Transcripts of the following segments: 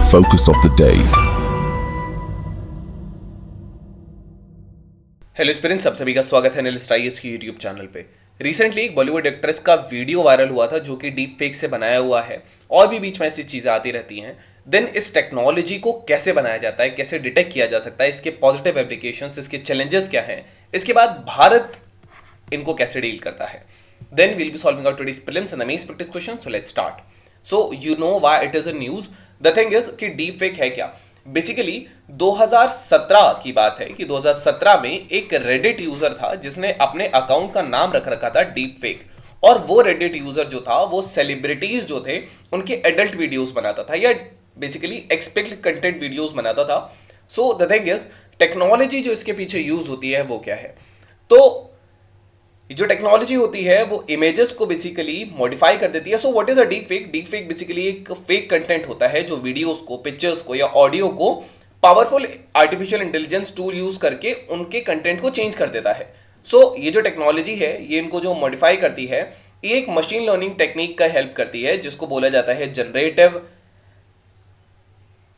Focus of the day. Hello students, सब सभी का स्वागत है एनालिस्ट आईएएस की यूट्यूब चैनल पे। रिसेंटली एक बॉलीवुड एक्ट्रेस का वीडियो वायरल हुआ था जो कि डीप फेक से बनाया हुआ है और भी बीच में ऐसी चीजें आती रहती हैं। देन इस टेक्नोलॉजी को कैसे बनाया जाता है, कैसे डिटेक्ट किया जा सकता है, इसके पॉजिटिव एप्लीकेशंस, इसके चैलेंजेस क्या हैं, इसके बाद भारत इनको कैसे डील करता है। Then we'll be solving out today's prelims and the mains practice question. So let's start. So you know why it is a news. The thing is कि डीप फेक है क्या। बेसिकली 2017 की बात है कि 2017 में एक रेडिट यूजर था जिसने अपने अकाउंट का नाम रख रखा था डीप फेक, और वो रेडिट यूजर जो था वो सेलिब्रिटीज जो थे उनके एडल्ट वीडियोस बनाता था या बेसिकली एक्सप्लिसिट कंटेंट वीडियोस बनाता था। सो द थिंग इज टेक्नोलॉजी जो इसके पीछे यूज होती है वो क्या है। तो जो टेक्नोलॉजी होती है वो इमेजेस को बेसिकली मॉडिफाई कर देती है। So what is a deep fake. Deep fake basically एक फेक कंटेंट होता है जो वीडियोस को, पिक्चर्स को या ऑडियो को powerful artificial intelligence tool use करके उनके कंटेंट को चेंज कर देता है। सो ये जो टेक्नोलॉजी है ये इनको जो मॉडिफाई करती है ये एक मशीन लर्निंग टेक्निक का हेल्प करती है जिसको बोला जाता है generative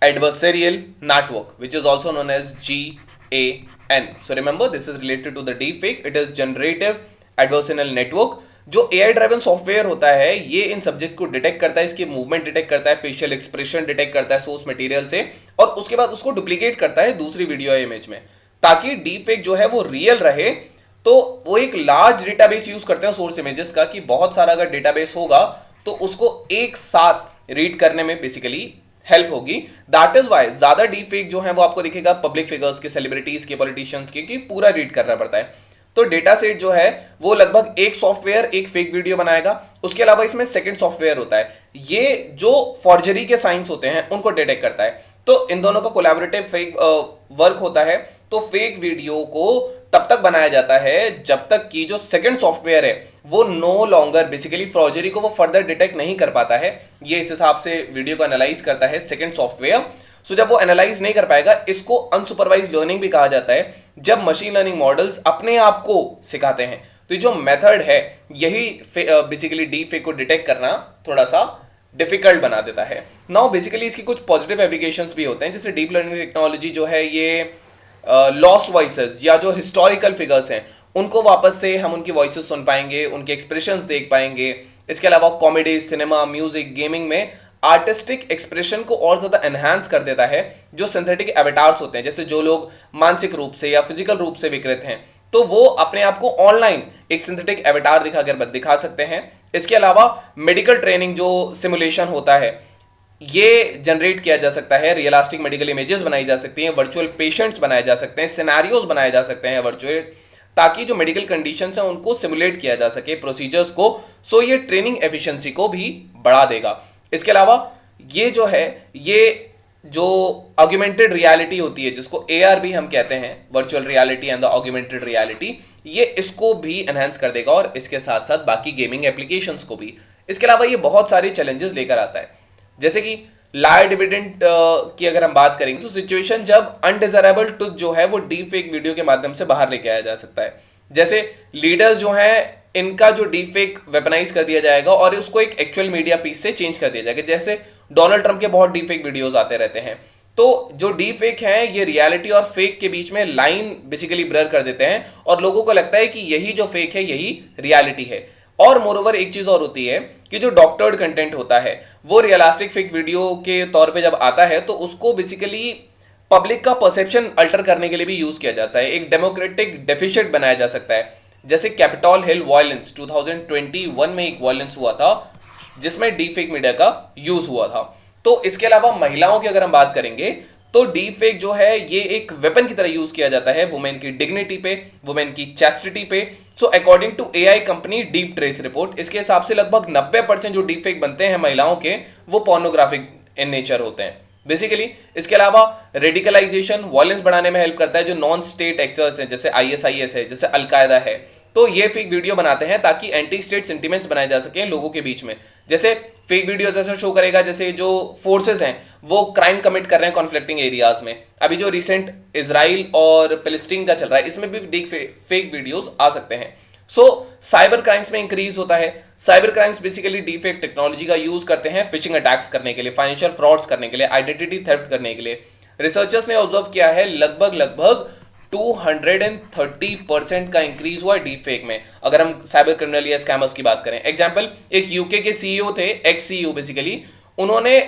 adversarial network, which is also known as GAN. So remember, this is related to the deepfake. It is generative adversarial network. जो AI ड्राइवन सॉफ्टवेयर होता है ये इन सब्जेक्ट को डिटेक्ट करता है, इसकी मूवमेंट डिटेक्ट करता है, फेशियल एक्सप्रेशन डिटेक्ट करता है सोर्स मटेरियल से, और उसके बाद उसको डुप्लीकेट करता है दूसरी वीडियो या इमेज में, ताकि डीपफेक जो है वो रियल रहे। तो वो एक लार्ज डेटाबेस यूज करते हैं सोर्स इमेजेस का, कि बहुत सारा अगर डेटाबेस होगा तो उसको एक साथ रीड करने में बेसिकली हेल्प होगी। दैट इज वाई ज्यादा डीप फेक जो है वो आपको दिखेगा पब्लिक फिगर्स के, सेलिब्रिटीज के, पॉलिटिशियंस के, कि पूरा रीड करना पड़ता है। तो डेटा सेट जो है वो लगभग एक सॉफ्टवेयर एक फेक वीडियो बनाएगा। उसके अलावा इसमें सेकंड सॉफ्टवेयर होता है, ये जो फॉर्जरी के साइंस होते हैं उनको डिटेक्ट करता है। तो इन दोनों का कोलैबोरेटिव फेक वर्क होता है। तो फेक वीडियो को तब तक बनाया जाता है जब तक कि जो सेकंड सॉफ्टवेयर है वो नो लॉन्गर बेसिकली फॉर्जरी को वो फर्दर डिटेक्ट नहीं कर पाता है। ये इस हिसाब से वीडियो को एनालाइज करता है सेकंड सॉफ्टवेयर। सो जब वो एनालाइज नहीं कर पाएगा, इसको अनसुपरवाइज लर्निंग भी कहा जाता है, जब मशीन लर्निंग मॉडल्स अपने आप को सिखाते हैं। तो जो मेथड है यही बेसिकली डीप फेक को डिटेक्ट करना थोड़ा सा डिफिकल्ट बना देता है। नाउ बेसिकली इसकी कुछ पॉजिटिव एप्लीकेशंस भी होते हैं, जैसे डीप लर्निंग टेक्नोलॉजी जो है ये लॉस्ट वॉइसेस या जो हिस्टोरिकल फिगर्स हैं उनको वापस से हम उनकी वॉइसेस सुन पाएंगे, उनके एक्सप्रेशंस देख पाएंगे। इसके अलावा कॉमेडी, सिनेमा, म्यूजिक, गेमिंग में आर्टिस्टिक एक्सप्रेशन को और ज्यादा एनहांस कर देता है। जो सिंथेटिक एवेटार्स होते हैं, जैसे जो लोग मानसिक रूप से या फिजिकल रूप से विकृत हैं, तो वो अपने आप को ऑनलाइन एक सिंथेटिक एवेटार दिखा सकते हैं। इसके अलावा मेडिकल ट्रेनिंग जो सिमुलेशन होता है ये जनरेट किया जा सकता है, रियलिस्टिक मेडिकल इमेजेस बनाई जा सकती हैं, वर्चुअल पेशेंट्स बनाए जा सकते हैं, सिनेरियोज बनाए जा सकते हैं वर्चुअल, ताकि जो मेडिकल कंडीशंस हैं उनको सिमुलेट किया जा सके प्रोसीजर्स को। सो ये ट्रेनिंग एफिशिएंसी को भी बढ़ा देगा। इसके अलावा ये जो है ये जो ऑगमेंटेड रियलिटी होती है जिसको AR भी हम कहते हैं, virtual reality and the augmented reality, ये इसको भी एनहांस कर देगा और इसके साथ साथ बाकी गेमिंग एप्लीकेशंस को भी। इसके अलावा ये बहुत सारे चैलेंजेस लेकर आता है, जैसे कि लायर डिविडेंट की अगर हम बात करेंगे तो सिचुएशन जब अनडिजायरेबल ट्रुथ जो है वो डीप फेक वीडियो के माध्यम से बाहर लेके आया जा सकता है। जैसे लीडर्स जो हैं इनका जो डीप फेक वेपनाइज कर दिया जाएगा और उसको एक एक्चुअल मीडिया पीस से चेंज कर दिया जाएगा। जैसे डोनाल्ड ट्रंप के बहुत डीप फेक वीडियोस आते रहते हैं। तो जो डीप फेक हैं ये रियलिटी और फेक के बीच में लाइन बेसिकली ब्लर कर देते हैं और लोगों को लगता है कि यही जो फेक है यही रियलिटी है। और मोरओवर एक चीज और होती है कि जो डॉक्टर्ड कंटेंट होता है वो रियलिस्टिक फेक वीडियो के तौर पे जब आता है तो उसको बेसिकली पब्लिक का परसेप्शन अल्टर करने के लिए भी यूज किया जाता है, एक डेमोक्रेटिक डेफिशिएंट बनाया जा सकता है। जैसे कैपिटॉल हिल वायलेंस 2021 में एक वायलेंस हुआ था जिसमें डीप फेक मीडिया का यूज हुआ था। तो इसके अलावा महिलाओं की अगर हम बात करेंगे तो डीप फेक जो है ये एक वेपन की तरह यूज किया जाता है वुमेन की डिग्निटी पे, वुमेन की चैस्टिटी पे। So according to AI company deep trace report, इसके हिसाब से लगभग 90% जो डीप फेक बनते हैं महिलाओं के वो पोर्नोग्राफिक इन नेचर होते हैं बेसिकली। इसके अलावा रेडिकलाइजेशन, वायलेंस बढ़ाने में हेल्प करता है। जो नॉन स्टेट एक्टर्स हैं जैसे ISIS है, जैसे अलकायदा है, तो ये फेक वीडियो बनाते हैं ताकि एंटी स्टेट सेंटिमेंट्स बनाए जा सके लोगों के बीच में। जैसे फेक वीडियो जैसा शो करेगा जैसे जो फोर्सेस हैं वो क्राइम कमिट कर रहे हैं कॉन्फ्लिक्टिंग एरियाज में। अभी जो रिसेंट इजराइल और फिलिस्तीन का चल रहा है इसमें भी फेक वीडियोस आ सकते हैं। सो साइबर क्राइम्स में इंक्रीज होता है। Cyber crimes basically deepfake technology का यूज करते हैं फिशिंग अटैक्स करने के लिए, फाइनेंशियल फ्रॉड्स करने के लिए, आइडेंटिटी थेफ्ट करने के लिए। रिसर्चर्स ने ऑब्जर्व किया है लगभग लगभग 230% का इंक्रीज हुआ डीफेक में, अगर हम साइबर क्रिमिनल या स्कैमर्स की बात करें। एग्जांपल, एक यूके के सीईओ थे, एक्स सीईओ बेसिकली, उन्होंने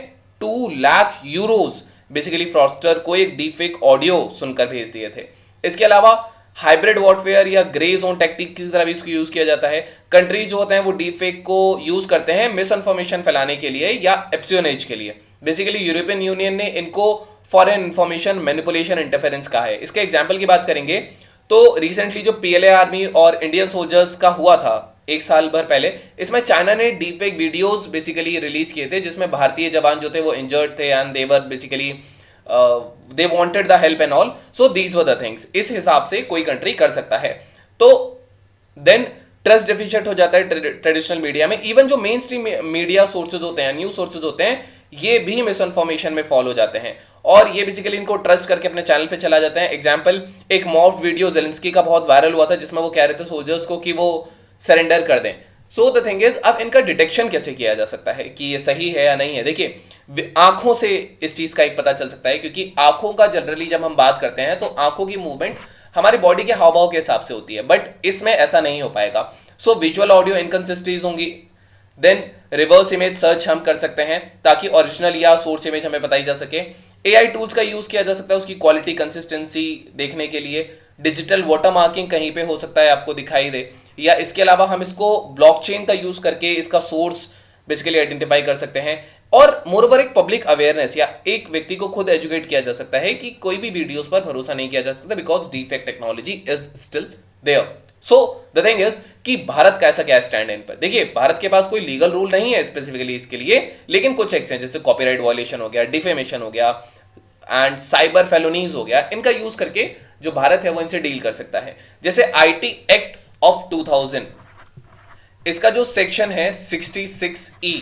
2 लाख यूरोज बेसिकली फ्रॉडस्टर को एक डीफेक ऑडियो सुनकर भेज दिए थे। इसके अलावा हाइब्रिड वॉरफेयर या ग्रे जोन टेक्निक की तरह भी इसको यूज किया जाता है। कंट्रीज जो होते हैं वो डीफेक को यूज करते हैं मिस इन्फॉर्मेशन फैलाने के लिए या एप्सियोनेज के लिए। बेसिकली यूरोपियन यूनियन ने इनको फॉरेन इंफॉर्मेशन मैनिपुलेशन इंटरफेरेंस कहा है। इसके एग्जाम्पल की बात करेंगे तो रिसेंटली जो पीएलए आर्मी और इंडियन सोल्जर्स का हुआ था एक साल भर पहले, इसमें चाइना ने डीफेक वीडियोस बेसिकली रिलीज किए थे जिसमें भारतीय जवान जो थे वो इंजर्ड थे and they were basically they wanted the help and all, so these were the things. इस हिसाब से कोई कंट्री कर सकता है। तो देन ट्रस्ट डेफिशिएंट हो जाता है ट्रेडिशनल मीडिया में। इवन जो मेन स्ट्रीम मीडिया सोर्सेज होते हैं, न्यूज सोर्सेज होते हैं, ये भी मिस इन्फॉर्मेशन में फॉलो जाते हैं और ये बेसिकली इनको ट्रस्ट करके अपने चैनल पे चला जाते हैं। एग्जांपल, एक मॉफ वीडियो जेलेंस्की का बहुत वायरल हुआ था जिसमें वो कह रहे थे सोल्जर्स को कि वो सरेंडर कर दें। सो द थिंग इज, अब इनका डिटेक्शन कैसे किया जा सकता है कि ये सही है या नहीं है? देखिए, आंखों से इस चीज का एक पता चल सकता है, क्योंकि आंखों का जनरली जब हम बात करते हैं तो आंखों की मूवमेंट हमारी बॉडी के हाव भाव के हिसाब से होती है, बट इसमें ऐसा नहीं हो पाएगा। सो विजुअल ऑडियो इनकंसिस्टेंसीज होंगी। देन रिवर्स इमेज सर्च हम कर सकते हैं ताकि ओरिजिनल या सोर्स इमेज हमें बताई जा सके। एआई टूल्स का यूज किया जा सकता है उसकी क्वालिटी कंसिस्टेंसी देखने के लिए। डिजिटल वाटर मार्किंग कहीं पे हो सकता है आपको दिखाई दे, या इसके अलावा हम इसको ब्लॉकचेन का यूज करके इसका सोर्स बेसिकली आइडेंटिफाई कर सकते हैं। और मोरओवर एक पब्लिक अवेयरनेस या एक व्यक्ति को खुद एजुकेट किया जा सकता है कि कोई भी वीडियोस पर भरोसा नहीं किया जा सकता because deepfake technology is still there. So the thing is कि भारत का ऐसा क्या स्टैंड है इन पर? देखिए, भारत के पास कोई लीगल रूल नहीं है स्पेसिफिकली इसके लिए, लेकिन कुछ एक्ट हैं जैसे कॉपीराइट वायलेशन हो गया, डिफेमेशन हो गया एंड साइबर फेलोनीज हो गया। इनका यूज करके जो भारत है वो इनसे डील कर सकता है। जैसे आईटी एक्ट ऑफ 2000, इसका जो सेक्शन है 66E,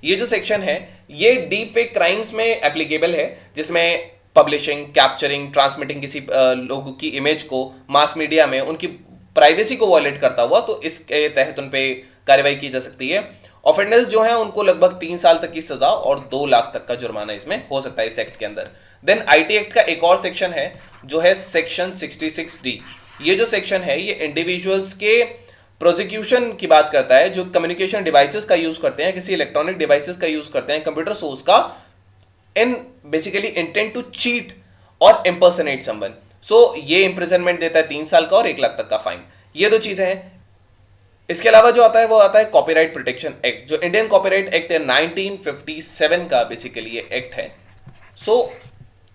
ये जो सेक्शन है ये डीप फेक क्राइम्स में एप्लीकेबल है, जिसमें पब्लिशिंग, कैप्चरिंग, ट्रांसमिटिंग किसी लोगों की इमेज को मास मीडिया में उनकी प्राइवेसी को वॉयलेट करता हुआ, तो इसके तहत उन पे कार्रवाई की जा सकती है। ऑफेंडर्स जो हैं उनको लगभग 3 साल तक की सजा और 2 लाख तक का जुर्माना इसमें हो सकता है इस एक्ट के अंदर। देन आईटी एक्ट का एक और सेक्शन है जो है सेक्शन 66D। ये जो सेक्शन है ये इंडिविजुअल्स के प्रोसिक्यूशन की बात करता है जो कम्युनिकेशन डिवाइसेस का यूज करते हैं, किसी इलेक्ट्रॉनिक डिवाइसेस का यूज करते हैं, कंप्यूटर सोर्स का, in basically intent to cheat और इम्पर्सनेट समवन। सो ये इंप्रिजनमेंट देता है 3 साल का और 1 लाख तक का फाइन। ये 2 चीजें हैं। इसके अलावा जो आता है वो आता है कॉपीराइट प्रोटेक्शन एक्ट, जो इंडियन कॉपीराइट एक्ट है 1957 का बेसिकली ये एक्ट है। सो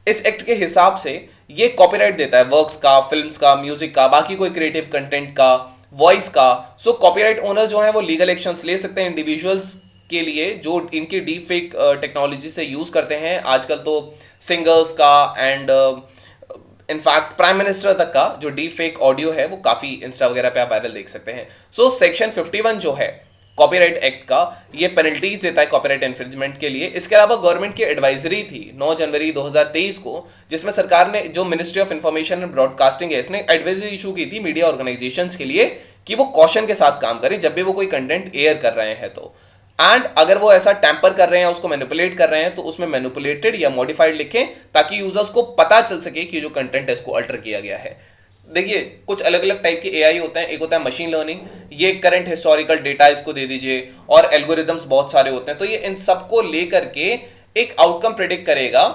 इस एक्ट के हिसाब से ये कॉपीराइट देता है वर्क्स का, फिल्म्स का, म्यूजिक का, बाकी कोई क्रिएटिव कंटेंट का, वॉइस का। सो कॉपीराइट ओनर्स जो है वो लीगल एक्शंस ले सकते हैं इंडिविजुअल्स के लिए जो इनकी डीप फेक टेक्नोलॉजी से यूज करते हैं। आजकल तो सिंगर्स का एंड इनफैक्ट प्राइम मिनिस्टर तक का जो डीप फेक ऑडियो है वो काफी इंस्टा वगैरह पे आप वायरल देख सकते हैं। सो सेक्शन 51 जो है कॉपीराइट एक्ट का, ये पेनल्टीज देता है कॉपीराइट इन्फ्रिंजमेंट के लिए। इसके अलावा गवर्नमेंट की एडवाइजरी थी 9 जनवरी 2023 को, जिसमें सरकार ने, जो ministry of information and broadcasting है, इसने एडवाइजरी इशू की थी मीडिया ऑर्गेनाइजेशंस के लिए कि वो कॉशन के साथ काम करें जब भी वो कोई कंटेंट एयर कर रहे हैं तो। एंड अगर वो ऐसा टैंपर कर रहे हैं, उसको मैनिपुलेट कर रहे हैं, तो उसमें मैनिपुलेटेड या मॉडिफाइड लिखें ताकि यूजर्स को पता चल सके कि जो कंटेंट है इसको अल्टर किया गया है। देखिए, कुछ अलग अलग टाइप के एआई होते हैं। एक होता है मशीन लर्निंग, ये करंट हिस्टोरिकल डेटा इसको दे दीजिए, और एल्गोरिदम्स बहुत सारे होते हैं। तो ये इन सबको लेकर के एक आउटकम प्रेडिक्ट करेगा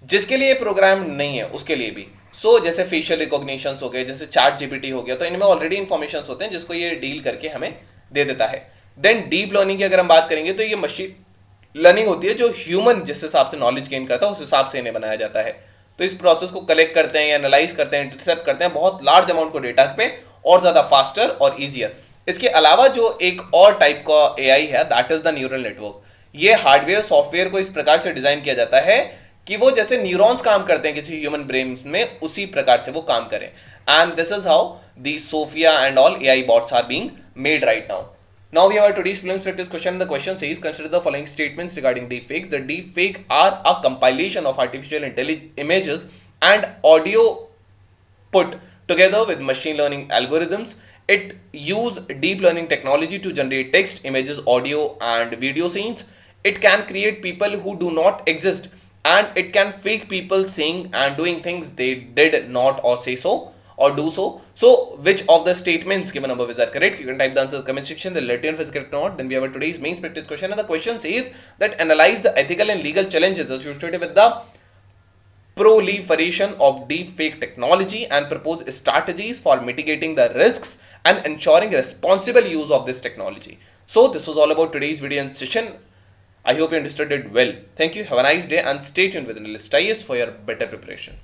जिसके लिए प्रोग्राम नहीं है उसके लिए भी। सो जैसे फेशियल रिकॉग्निशन हो गए, जैसे चैट जीपीटी हो गया, तो इनमें ऑलरेडी इंफॉर्मेशन होते हैं जिसको ये डील करके हमें दे देता है। देन डीप लर्निंग की अगर हम बात करेंगे तो ये मशीन लर्निंग होती है जो ह्यूमन जिस हिसाब से नॉलेज गेन करता है उस हिसाब से इन्हें बनाया जाता है। तो इस प्रोसेस को कलेक्ट करते हैं, एनालाइज करते हैं, इंटरसेप्ट करते हैं बहुत लार्ज अमाउंट को डेटा पे, और ज्यादा फास्टर और इजियर। इसके अलावा जो एक और टाइप का एआई है that is the neural network. ये हार्डवेयर सॉफ्टवेयर को इस प्रकार से डिजाइन किया जाता है कि वो जैसे न्यूरॉन्स काम करते हैं किसी ह्यूमन ब्रेन में, उसी प्रकार से वो काम करें। And this is how the Sophia and all AI bots are being made right now. Now we have our today's prelims practice question. The question says, consider the following statements regarding deepfakes. The deepfake are a compilation of artificial images and audio put together with machine learning algorithms It use deep learning technology to generate text, images, audio, and video scenes. It can create people who do not exist, and it can fake people saying and doing things they did not or say so or do so. So, which of the statements given above is are correct? You can type the answer in the comment section. They'll let you know if it's correct or not. Then we have today's main practice question, and the question says that analyze the ethical and legal challenges associated with the proliferation of deepfake technology and propose strategies for mitigating the risks and ensuring responsible use of this technology. So this was all about today's video and session. I hope you understood it well. Thank you, have a nice day, and stay tuned with Analyst IAS for your better preparation.